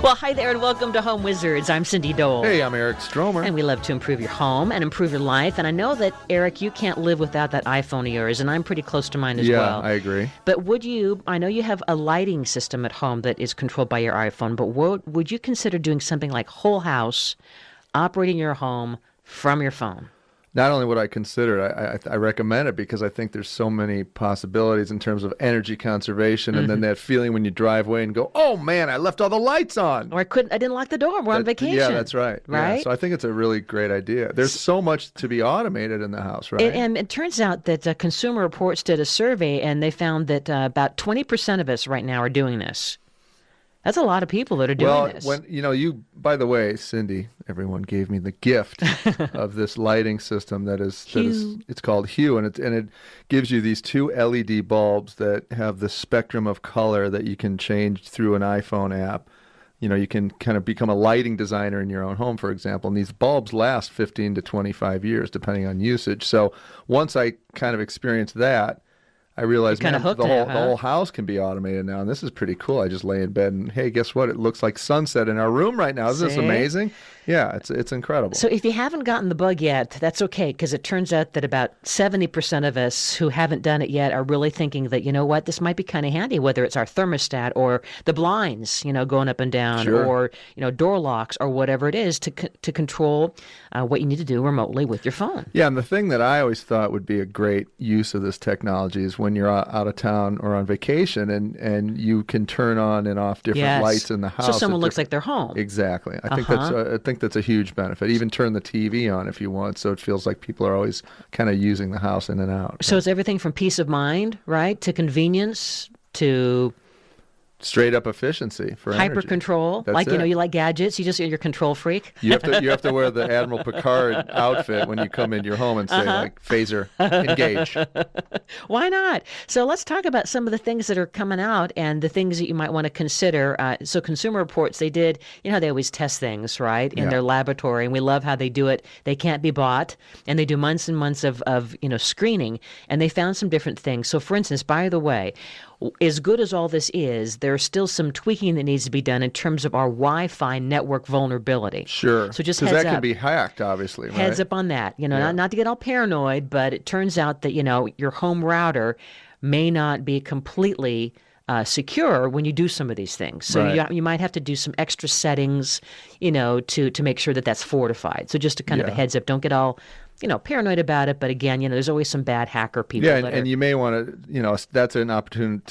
Well, hi there and welcome to Home Wizards. I'm Cindy Dole. Hey, I'm Eric Stromer. And we love to improve your home and improve your life. And I know that, Eric, you can't live without that iPhone of yours, and I'm pretty close to mine as well. Yeah, I agree. But I know you have a lighting system at home that is controlled by your iPhone, but would you consider doing something like whole house, operating your home from your phone? Not only would I consider it, I recommend it because I think there's so many possibilities in terms of energy conservation, and then that feeling when you drive away and go, "Oh man, I left all the lights on," or I didn't lock the door. We're on vacation. Yeah, that's right. Right. Yeah, so I think it's a really great idea. There's so much to be automated in the house, right? And it turns out that Consumer Reports did a survey, and they found that about 20% of us right now are doing this. That's a lot of people that are doing this. Well, by the way, Cindy, everyone gave me the gift of this lighting system it's called Hue, and it gives you these two LED bulbs that have the spectrum of color that you can change through an iPhone app. You can kind of become a lighting designer in your own home, for example, and these bulbs last 15 to 25 years depending on usage. So once I kind of experienced that, I realized the whole house can be automated now, and this is pretty cool. I just lay in bed and, hey, guess what? It looks like sunset in our room right now. Isn't this amazing? Yeah, it's incredible. So if you haven't gotten the bug yet, that's okay, because it turns out that about 70% of us who haven't done it yet are really thinking that, you know what, this might be kind of handy, whether it's our thermostat or the blinds, going up and down, or, door locks or whatever it is to control what you need to do remotely with your phone. Yeah, and the thing that I always thought would be a great use of this technology is when you're out of town or on vacation and you can turn on and off different lights in the house. So someone looks like they're home. Exactly. I think that's a huge benefit. Even turn the TV on if you want, so it feels like people are always kind of using the house in and out. So it's everything from peace of mind, right, to convenience, to straight up efficiency for hyper energy. Control. That's it. You like gadgets. You're a control freak. You have to wear the Admiral Picard outfit when you come into your home and say like, phaser, engage. Why not? So let's talk about some of the things that are coming out and the things that you might want to consider. So Consumer Reports, they did, they always test things, right, in their laboratory, and we love how they do it. They can't be bought, and they do months and months of screening, and they found some different things. So for instance, by the way, as good as all this is, there's still some tweaking that needs to be done in terms of our Wi-Fi network vulnerability. Sure. So just heads up. Because that can be hacked, obviously, right? Heads up on that. Not to get all paranoid, but it turns out that, your home router may not be completely secure when you do some of these things. So you might have to do some extra settings, to make sure that that's fortified. So just a kind of a heads up. Don't get all paranoid about it, but again, there's always some bad hacker people. Yeah, and you may want to, that's an opportune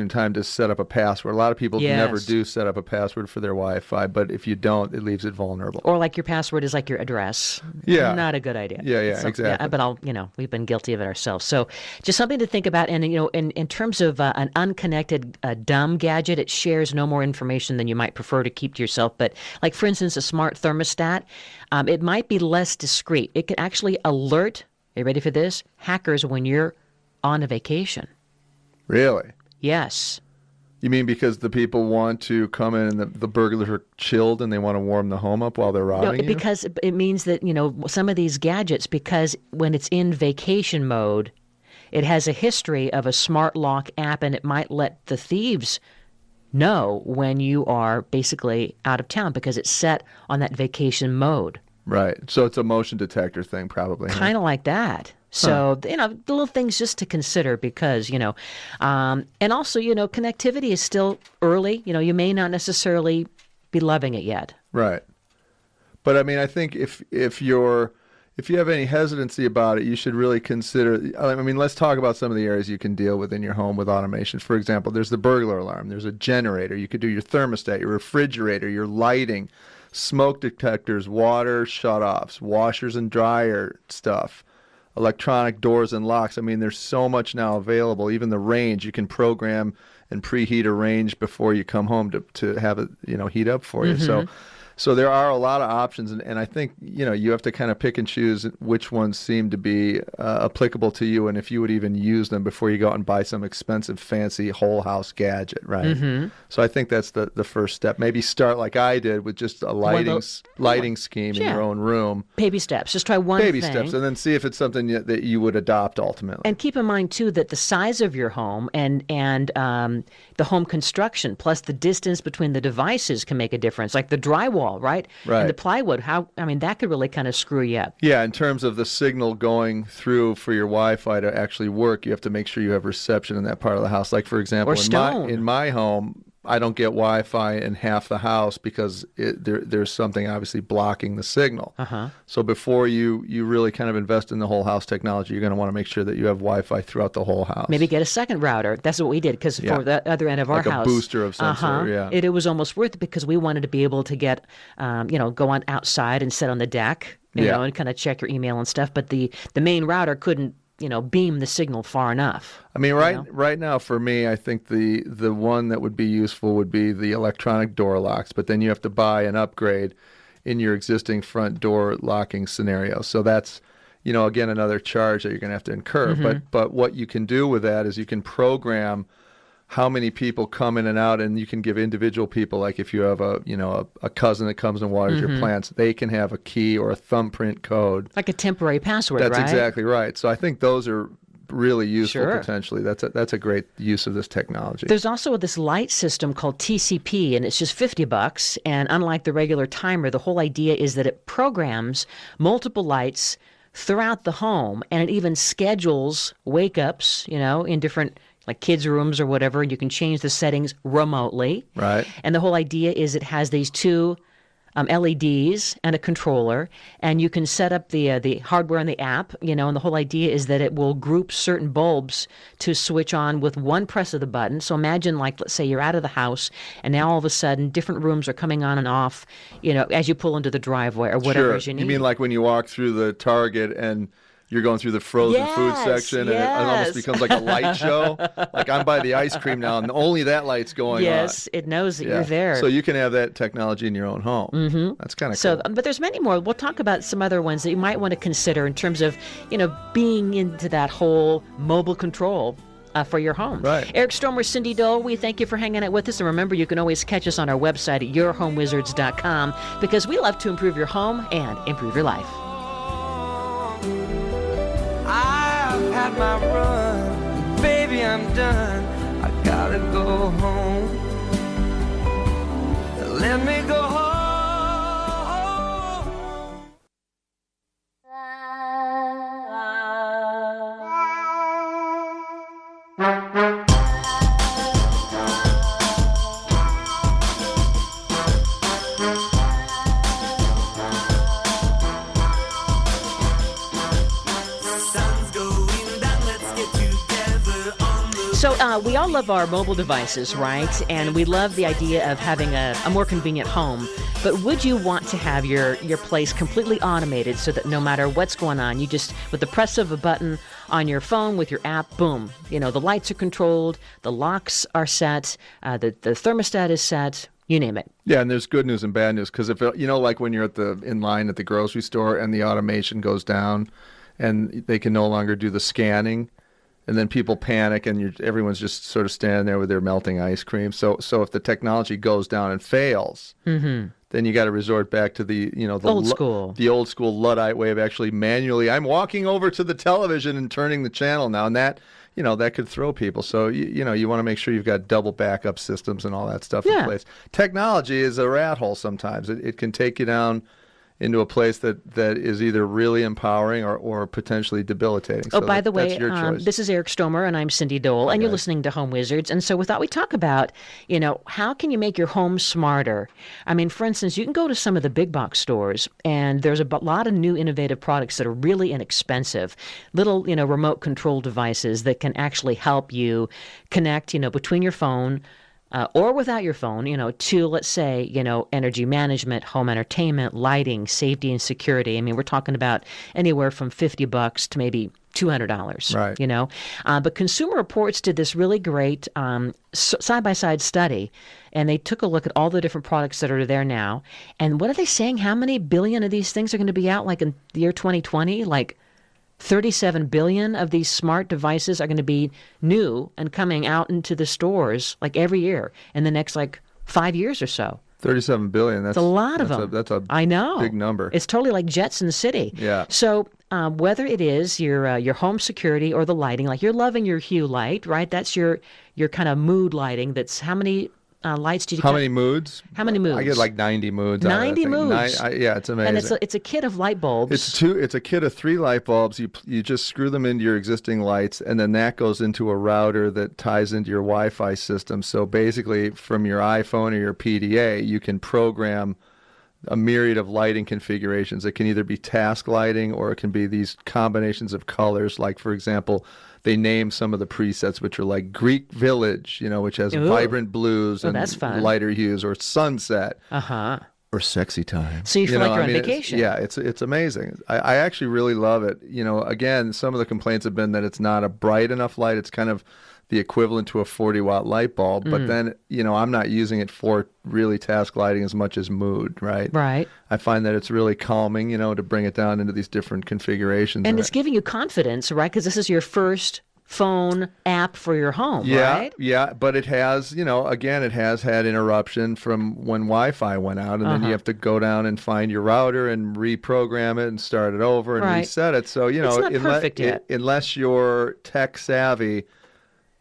time to set up a password. A lot of people never do set up a password for their Wi-Fi, but if you don't, it leaves it vulnerable. Or like your password is like your address. Yeah. Not a good idea. Yeah, exactly. Yeah, but we've been guilty of it ourselves. So just something to think about. And, in terms of an unconnected dumb gadget, it shares no more information than you might prefer to keep to yourself. But like, for instance, a smart thermostat, it might be less discreet. It can actually alert, are you ready for this, hackers when you're on a vacation. Really? Yes. You mean because the people want to come in and the burglars are chilled and they want to warm the home up while they're robbing you? Because it means that, some of these gadgets, because when it's in vacation mode, it has a history of a smart lock app, and it might let the thieves know when you are basically out of town because it's set on that vacation mode. Right. So it's a motion detector thing, probably. Kind of like that. So, the little things just to consider because, and also, connectivity is still early. You may not necessarily be loving it yet. Right. But I mean, I think if you have any hesitancy about it, you should really consider, let's talk about some of the areas you can deal with in your home with automation. For example, there's the burglar alarm. There's a generator. You could do your thermostat, your refrigerator, your lighting, smoke detectors, water shutoffs, washers and dryer stuff, electronic doors and locks. There's so much now available. Even the range, you can program and preheat a range before you come home to have it, heat up for you. So So there are a lot of options, and I think, you have to kind of pick and choose which ones seem to be applicable to you, and if you would even use them before you go out and buy some expensive, fancy whole house gadget, right? Mm-hmm. So I think that's the first step. Maybe start like I did with just a lighting scheme in your own room. Baby steps. Just try one Baby thing. steps, and then see if it's something that you would adopt ultimately. And keep in mind too that the size of your home and the home construction plus the distance between the devices can make a difference. Like the drywall, right? Right. And the plywood. That could really kind of screw you up. Yeah, in terms of the signal going through for your Wi-Fi to actually work, you have to make sure you have reception in that part of the house. Like for example, in my home, I don't get Wi-Fi in half the house because there's something obviously blocking the signal. Uh-huh. So before you really kind of invest in the whole house technology, you're going to want to make sure that you have Wi-Fi throughout the whole house. Maybe get a second router. That's what we did because for the other end of our like house, a booster of some sort. Yeah, it was almost worth it because we wanted to be able to get, go on outside and sit on the deck, and kind of check your email and stuff. But the main router couldn't, beam the signal far enough. I mean, right now for me, I think the one that would be useful would be the electronic door locks, but then you have to buy an upgrade in your existing front door locking scenario. So that's, again, another charge that you're going to have to incur. Mm-hmm. But what you can do with that is you can program how many people come in and out, and you can give individual people, like if you have a cousin that comes and waters your plants, they can have a key or a thumbprint code. Like a temporary password, That's right? exactly right. So I think those are really useful Sure. potentially. That's a great use of this technology. There's also this light system called TCP, and it's just $50. And unlike the regular timer, the whole idea is that it programs multiple lights throughout the home, and it even schedules wake-ups, in different like kids' rooms or whatever. You can change the settings remotely. Right. And the whole idea is it has these two LEDs and a controller, and you can set up the hardware and the app, and the whole idea is that it will group certain bulbs to switch on with one press of the button. So imagine, like, let's say you're out of the house, and now all of a sudden different rooms are coming on and off, as you pull into the driveway or whatever as you need. You mean like when you walk through the Target and you're going through the frozen food section and it almost becomes like a light show. Like I'm by the ice cream now and only that light's going on. Yes, it knows that you're there. So you can have that technology in your own home. Mm-hmm. That's kind of cool. But there's many more. We'll talk about some other ones that you might want to consider in terms of, being into that whole mobile control for your home. Right. Eric Stromer, Cindy Dole, we thank you for hanging out with us. And remember, you can always catch us on our website at yourhomewizards.com because we love to improve your home and improve your life. I've had my run, baby, I'm done. I gotta go home. Let me go home. So we all love our mobile devices, right? And we love the idea of having a more convenient home. But would you want to have your place completely automated so that no matter what's going on, you just, with the press of a button on your phone with your app, boom, the lights are controlled, the locks are set, the thermostat is set, you name it. Yeah, and there's good news and bad news because if like when you're in line at the grocery store and the automation goes down and they can no longer do the scanning. And then people panic, and everyone's just sort of standing there with their melting ice cream. So if the technology goes down and fails, then you got to resort back to the the old school Luddite way of actually manually. I'm walking over to the television and turning the channel now, and that that could throw people. So you want to make sure you've got double backup systems and all that stuff in place. Technology is a rat hole sometimes. It can take you down into a place that is either really empowering or potentially debilitating. So by the way, that's your choice. This is Eric Stromer, and I'm Cindy Dole, and you're listening to Home Wizards. And so we thought we'd talk about, how can you make your home smarter? I mean, for instance, you can go to some of the big box stores, and there's a lot of new innovative products that are really inexpensive. Little, remote control devices that can actually help you connect, between your phone, or without your phone, to, let's say, energy management, home entertainment, lighting, safety, and security. I mean, we're talking about anywhere from $50 to maybe $200, Right. you know. But Consumer Reports did this really great side-by-side study, and they took a look at all the different products that are there now. And what are they saying? How many billion of these things are going to be out like in the year 2020? Like 37 billion of these smart devices are going to be new and coming out into the stores like every year in the next like 5 years or so. 37 billion. That's a lot of them. That's a I know. big number. It's totally like Jetson City. Yeah. So whether it is your home security or the lighting, like you're loving your Hue light, right? That's your kind of mood lighting. That's how many lights did you? How many moods? How many moods? I get like 90 moods. 90 moods. Yeah, it's amazing. And it's a kit of light bulbs. It's a kit of 3 light bulbs. You just screw them into your existing lights, and then that goes into a router that ties into your Wi-Fi system. So basically, from your iPhone or your PDA, you can program a myriad of lighting configurations. It can either be task lighting or it can be these combinations of colors. Like, for example, they name some of the presets, which are like Greek Village, which has vibrant blues and that's fun. Lighter hues, or Sunset. Uh-huh. Or Sexy Time. So you feel like you're on vacation. It's amazing. I actually really love it. Again, some of the complaints have been that it's not a bright enough light. It's kind of the equivalent to a 40-watt light bulb. But then, I'm not using it for really task lighting as much as mood, right? Right. I find that it's really calming, to bring it down into these different configurations. And it's giving you confidence, right? Because this is your first phone app for your home, right? Yeah, but it has, again, it has had interruption from when Wi-Fi went out, and then you have to go down and find your router and reprogram it and start it over and reset it. So, it's not perfect yet. Unless you're tech savvy,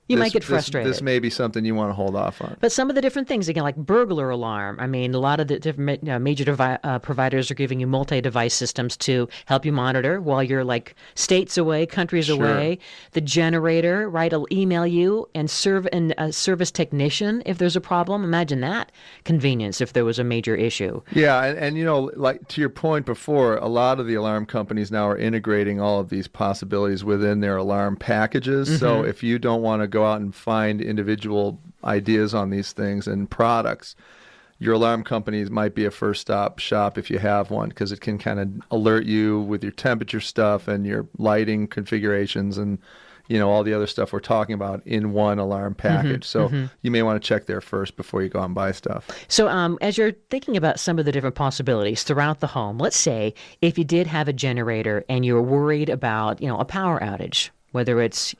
you might get frustrated. This may be something you want to hold off on. But some of the different things, again, like burglar alarm. I mean, a lot of the different major providers are giving you multi-device systems to help you monitor while you're like states away, countries away. The generator, right, will email you and serve a service technician if there's a problem. Imagine that convenience if there was a major issue. Yeah, and like to your point before, a lot of the alarm companies now are integrating all of these possibilities within their alarm packages. Mm-hmm. So if you don't want to go out and find individual ideas on these things and products, your alarm companies might be a first stop shop if you have one, because it can kind of alert you with your temperature stuff and your lighting configurations and all the other stuff we're talking about in one alarm package. So you may want to check there first before you go out and buy stuff. So as you're thinking about some of the different possibilities throughout the home, let's say if you did have a generator and you're worried about a power outage, whether it's,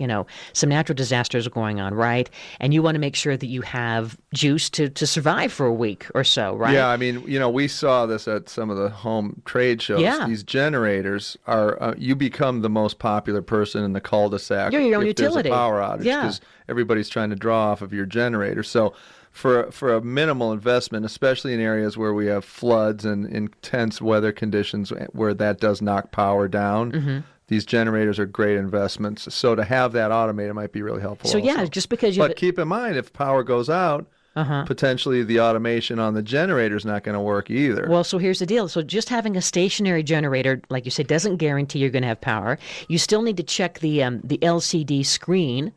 some natural disasters going on, right? And you want to make sure that you have juice to survive for a week or so, right? Yeah, I mean, we saw this at some of the home trade shows. Yeah. These generators are, you become the most popular person in the cul-de-sac. You're your own utility. There's a power outage, because everybody's trying to draw off of your generator. So for a minimal investment, especially in areas where we have floods and intense weather conditions where that does knock power down, these generators are great investments. So to have that automated might be really helpful. So also. just because But keep in mind, if power goes out, potentially the automation on the generator is not going to work either. Well, so here's the deal. So just having a stationary generator, like you said, doesn't guarantee you're going to have power. You still need to check the LCD screen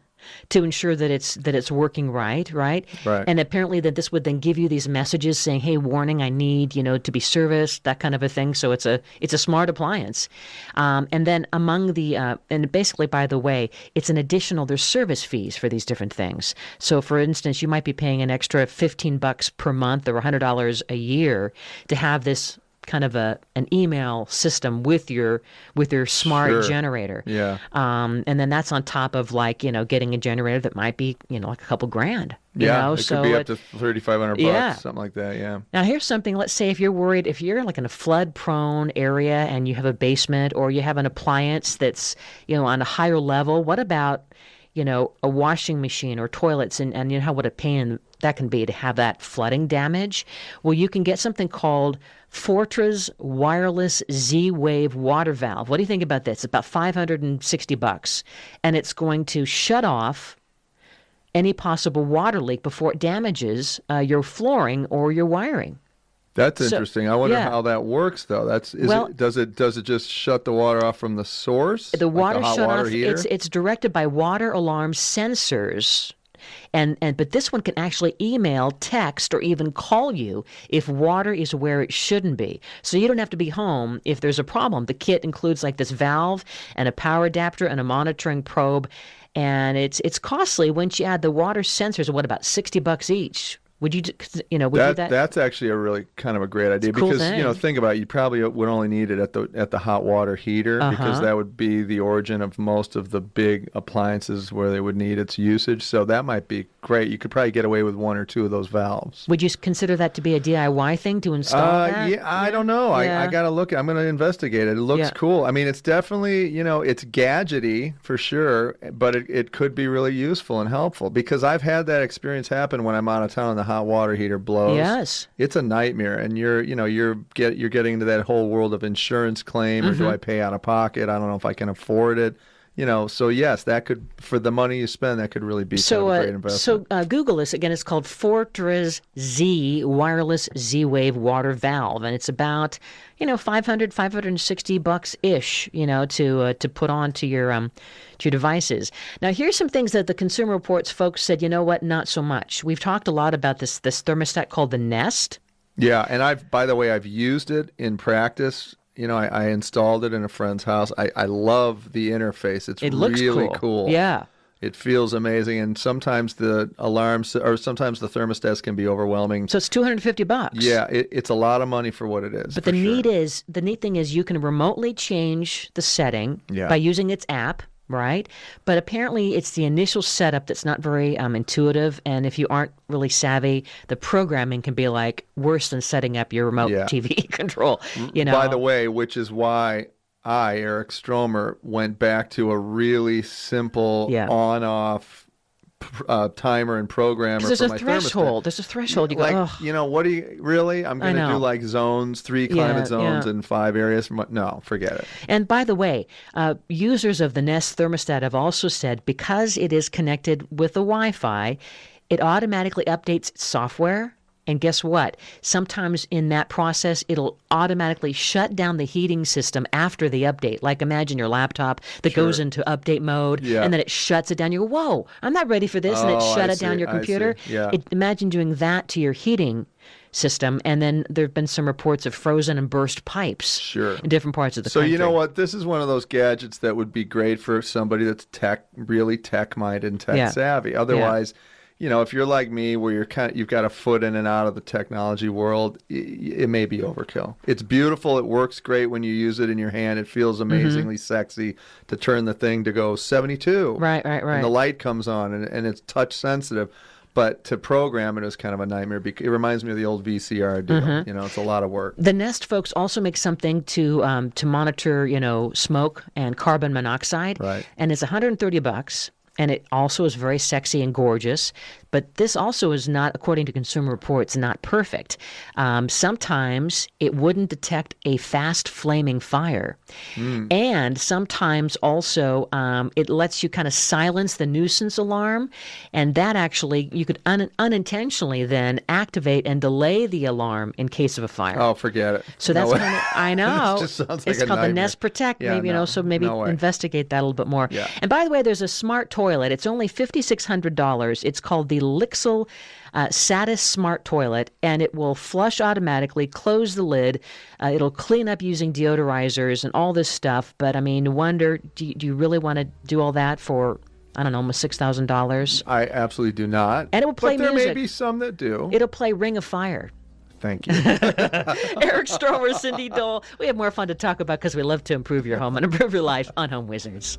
to ensure that it's working right. And apparently that this would then give you these messages saying, hey, warning, I need, to be serviced, that kind of a thing. So it's a smart appliance. And then among the, and basically, by the way, it's an additional, there's service fees for these different things. So for instance, you might be paying an extra $15 per month or $100 a year to have this kind of an email system with your smart generator. Yeah. And then that's on top of getting a generator that might be, like a couple grand. It could be up to $3,500, something like that, yeah. Now here's something, let's say if you're worried, if you're like in a flood prone area and you have a basement or you have an appliance that's, on a higher level, what about, a washing machine or toilets and what a pain that can be to have that flooding damage? Well, you can get something called Fortra's Wireless Z-Wave Water Valve. What do you think about this? It's about $560, and it's going to shut off any possible water leak before it damages your flooring or your wiring. That's interesting. I wonder how that works, though. Does it just shut the water off from the source? The water like shut water off. Heater? It's directed by water alarm sensors But this one can actually email, text, or even call you if water is where it shouldn't be. So you don't have to be home if there's a problem. The kit includes like this valve and a power adapter and a monitoring probe, and it's costly once you add the water sensors. What, about $60 each? Would you, would that? That's actually a really kind of a great idea Cool because thing. think about it, you probably would only need it at the hot water heater because that would be the origin of most of the big appliances where they would need its usage. So that might be great. You could probably get away with one or two of those valves. Would you consider that to be a DIY thing to install that? Yeah, I don't know. Yeah. I got to look. I'm going to investigate it. It looks cool. I mean, it's definitely, it's gadgety for sure, but it could be really useful and helpful because I've had that experience happen when I'm out of town and the hot water heater blows. Yes. It's a nightmare, and you're getting into that whole world of insurance claim, or do I pay out of pocket? I don't know if I can afford it. So yes, that could, for the money you spend, that could really be kind of a great investment. So Google this again. It's called Fortress Z Wireless Z-Wave Water Valve, and it's about $560 ish. To put onto your devices. Now, here's some things that the Consumer Reports folks said. You know what? Not so much. We've talked a lot about this thermostat called the Nest. Yeah, and by the way, I've used it in practice. I installed it in a friend's house. I love the interface. It looks really cool. Yeah. It feels amazing, and sometimes the alarms or sometimes the thermostats can be overwhelming. So it's $250. Yeah, it's a lot of money for what it is. But the neat thing is you can remotely change the setting by using its app. Right? But apparently it's the initial setup that's not very intuitive. And if you aren't really savvy, the programming can be like worse than setting up your remote TV control. By the way, which is why Eric Stromer, went back to a really simple on-off timer and programmer. There's for a my threshold. thermostat. There's a threshold. You go, what do you really? I'm going to do like zones, 3 climate zones in 5 areas. No, forget it. And by the way, users of the Nest thermostat have also said because it is connected with the Wi-Fi, it automatically updates its software. And guess what? Sometimes in that process, it'll automatically shut down the heating system after the update. Like imagine your laptop that goes into update mode, and then it shuts it down. You go, whoa, I'm not ready for this, and it shut it down your computer. Imagine doing that to your heating system, and then there have been some reports of frozen and burst pipes in different parts of the country. So you know what? This is one of those gadgets that would be great for somebody that's really tech-minded and tech-savvy. Otherwise... if you're like me, where you've got a foot in and out of the technology world, it may be overkill. It's beautiful. It works great when you use it in your hand. It feels amazingly sexy to turn the thing to go 72. Right. And the light comes on, and it's touch sensitive. But to program it is kind of a nightmare. Because it reminds me of the old VCR deal. It's a lot of work. The Nest folks also make something to monitor, smoke and carbon monoxide. Right. And it's $130. And it also is very sexy and gorgeous. But this also is not, according to Consumer Reports, not perfect. Sometimes it wouldn't detect a fast flaming fire. And sometimes also it lets you kind of silence the nuisance alarm. And that actually, you could unintentionally then activate and delay the alarm in case of a fire. Oh, forget it. So that's kind of, I know. It just sounds like it's a called nightmare. the Nest Protect, maybe, so maybe investigate that a little bit more. Yeah. And by the way, there's a smart toilet. It's only $5,600. It's called the Lixil Satis Smart Toilet, and it will flush automatically, close the lid. It'll clean up using deodorizers and all this stuff. But I mean, do you really want to do all that for, I don't know, almost $6,000? I absolutely do not. And it will play music. But there may music. be some that do. It'll play Ring of Fire. Thank you. Eric Stromer, Cindy Dole. We have more fun to talk about because we love to improve your home and improve your life on Home Wizards.